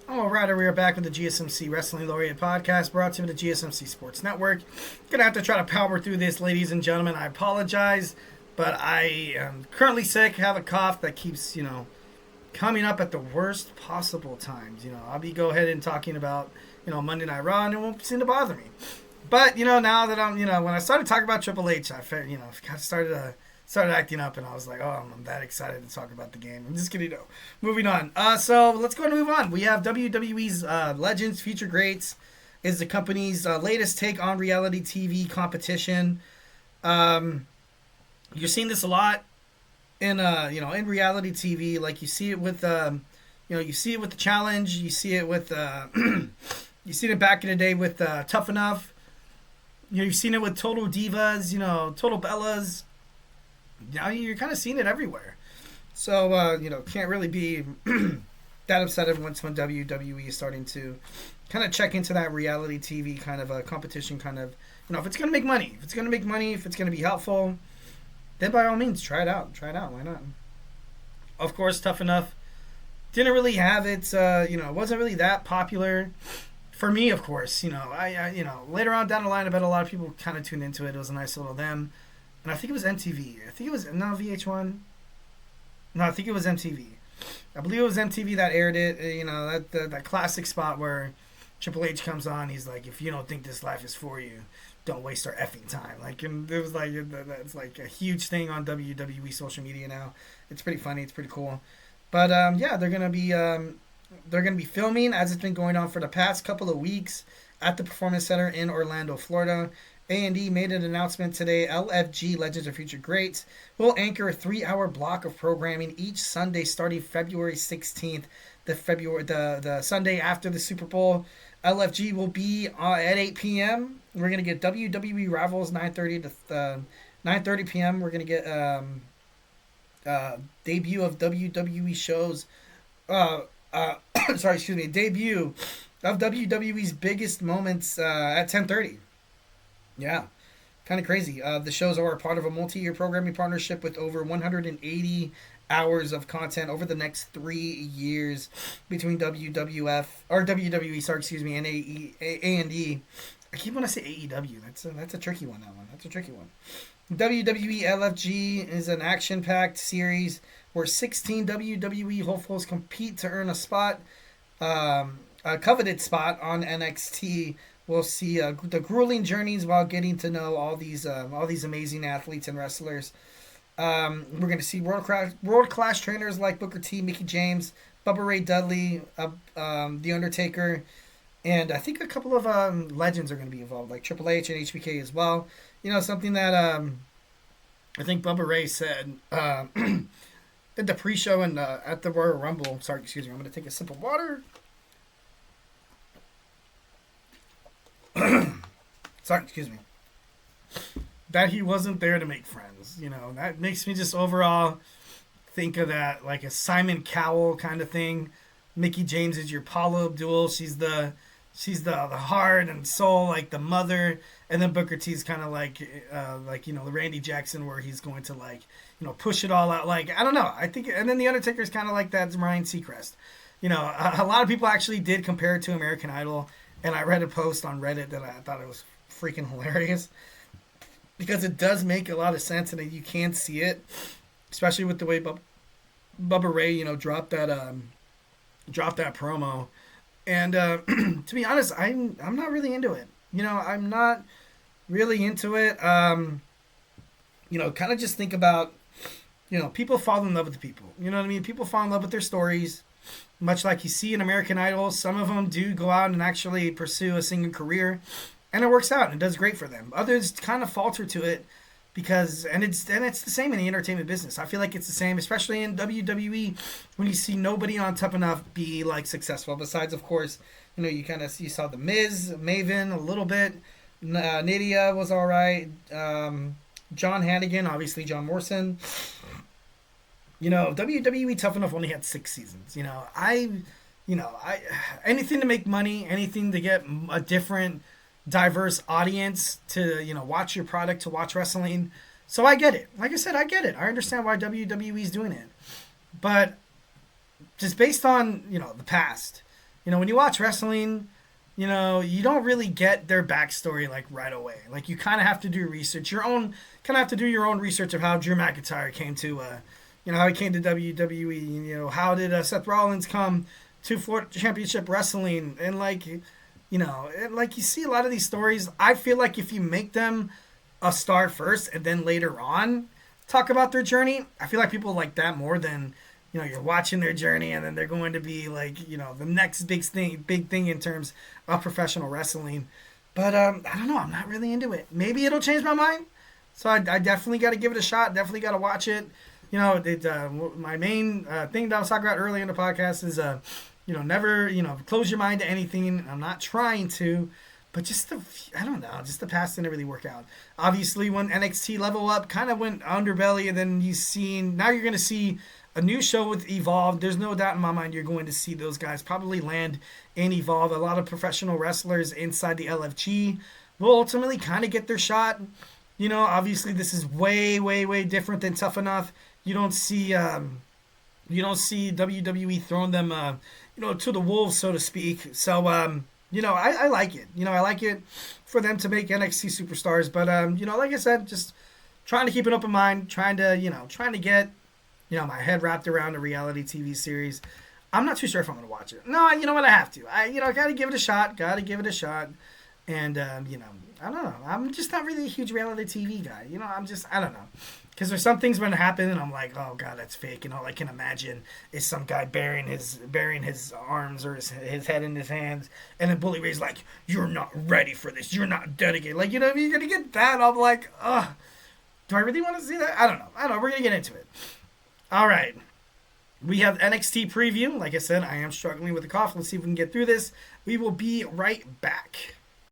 All right, we are back with the GSMC Wrestling Laureate podcast brought to you by the GSMC Sports Network. Gonna have to try to power through this, ladies and gentlemen. I apologize, but I am currently sick, have a cough that keeps, coming up at the worst possible times. I'll be go ahead and talking about, Monday Night Raw, and it won't seem to bother me. But, now that I'm, when I started talking about Triple H, I felt, started acting up, and I was like, oh, I'm that excited to talk about the game. I'm just kidding, moving on. So let's go and move on. We have WWE's Legends, Future Greats is the company's latest take on reality TV competition. You're seeing this a lot in in reality TV. Like you see it with you see it with the challenge. You see it with you seen it back in the day with Tough Enough. You've seen it with Total Divas. Total Bellas. Now you're kind of seeing it everywhere. So can't really be that upset when WWE is starting to kind of check into that reality TV kind of a competition kind of, if it's going to make money, if it's going to be helpful, then by all means, try it out. Why not? Of course, Tough Enough didn't really have its, it wasn't really that popular for me, of course. I later on down the line, I bet a lot of people kind of tuned into it. It was a nice little them. And I think it was MTV. I think it was, no, VH1. No, I think it was MTV. I believe it was MTV that aired it. That classic spot where Triple H comes on. He's like, if you don't think this life is for you, don't waste our effing time. And it was that's like a huge thing on WWE social media now. It's pretty funny. It's pretty cool. But they're gonna be filming as it's been going on for the past couple of weeks at the Performance Center in Orlando, Florida. A&E made an announcement today. LFG, Legends of Future Greats, will anchor a 3-hour block of programming each Sunday starting February 16th, the Sunday after the Super Bowl. LFG will be at 8 p.m. We're going to get WWE Rivals 9:30 to 9:30 p.m. We're going to get debut of WWE shows. Debut of WWE's biggest moments at 10:30. Yeah, kind of crazy. The shows are part of a multi-year programming partnership with over 180 hours of content over the next 3 years between WWE, and A&E. I keep wanting to say AEW. That's a tricky one. That's a tricky one. WWE LFG is an action-packed series where 16 WWE hopefuls compete to earn a coveted spot on NXT. We'll see the grueling journeys while getting to know all these amazing athletes and wrestlers. We're going to see world class trainers like Booker T, Mickie James, Bubba Ray Dudley, the Undertaker, and I think a couple of legends are going to be involved, like Triple H and HBK as well. Something that I think Bubba Ray said at the pre-show and at the Royal Rumble. Sorry, excuse me. I'm going to take a sip of water. Sorry, excuse me. That he wasn't there to make friends. That makes me just overall think of that like a Simon Cowell kind of thing. Mickie James is your Paula Abdul. She's the heart and soul, like the mother. And then Booker T's kind of like Randy Jackson, where he's going to push it all out. Like, I don't know. I think, and then the Undertaker's kind of like that Ryan Seacrest. A lot of people actually did compare it to American Idol. And I read a post on Reddit that I thought it was freaking hilarious because it does make a lot of sense, and you can see it, especially with the way Bubba Ray, dropped that promo. And to be honest, I'm not really into it. I'm not really into it. Kind of just think about, people fall in love with the people. You know what I mean? People fall in love with their stories. Much like you see in American Idol, some of them do go out and actually pursue a singing career, and it works out and it does great for them. Others kind of falter to it because, and it's the same in the entertainment business. I feel like it's the same, especially in WWE, when you see nobody on Tough Enough be like successful. Besides, of course, you saw the Miz, Maven a little bit, Nydia was all right, John Hannigan, obviously John Morrison. WWE Tough Enough only had 6 seasons. I anything to make money, anything to get a different, diverse audience to, watch your product, to watch wrestling. So I get it. Like I said, I get it. I understand why WWE is doing it. But just based on, the past, when you watch wrestling, you don't really get their backstory like right away. Like you kind of have to do research, kind of have to do your own research of how Drew McIntyre came to, how he came to WWE. How did Seth Rollins come to Florida Championship Wrestling, and like you see a lot of these stories. I feel like if you make them a star first and then later on talk about their journey, I feel like people like that more than you're watching their journey and then they're going to be like the next big thing in terms of professional wrestling. But I don't know. I'm not really into it. Maybe it'll change my mind. So I definitely got to give it a shot. Definitely got to watch it. My main thing that I was talking about earlier in the podcast is never close your mind to anything. I'm not trying to. But just the past didn't really work out. Obviously, when NXT Level Up kind of went underbelly, and then now you're going to see a new show with Evolve. There's no doubt in my mind you're going to see those guys probably land in Evolve. A lot of professional wrestlers inside the LFG will ultimately kind of get their shot. Obviously this is way, way, way different than Tough Enough. You don't see WWE throwing them, to the wolves, so to speak. So, I like it. I like it for them to make NXT superstars. But, like I said, just trying to keep an open mind, trying to get, my head wrapped around a reality TV series. I'm not too sure if I'm going to watch it. No, you know what? I have to. I got to give it a shot. And, I don't know. I'm just not really a huge reality TV guy. I don't know. Because there's some things when it happen, and I'm like, oh god, that's fake. And all I can imagine is some guy burying his arms or his head in his hands, and then Bully Ray's like, "You're not ready for this. You're not dedicated." Like, you're gonna get that. I'm like, ugh. Do I really want to see that? I don't know. We're gonna get into it. All right. We have NXT preview. Like I said, I am struggling with a cough. Let's see if we can get through this. We will be right back.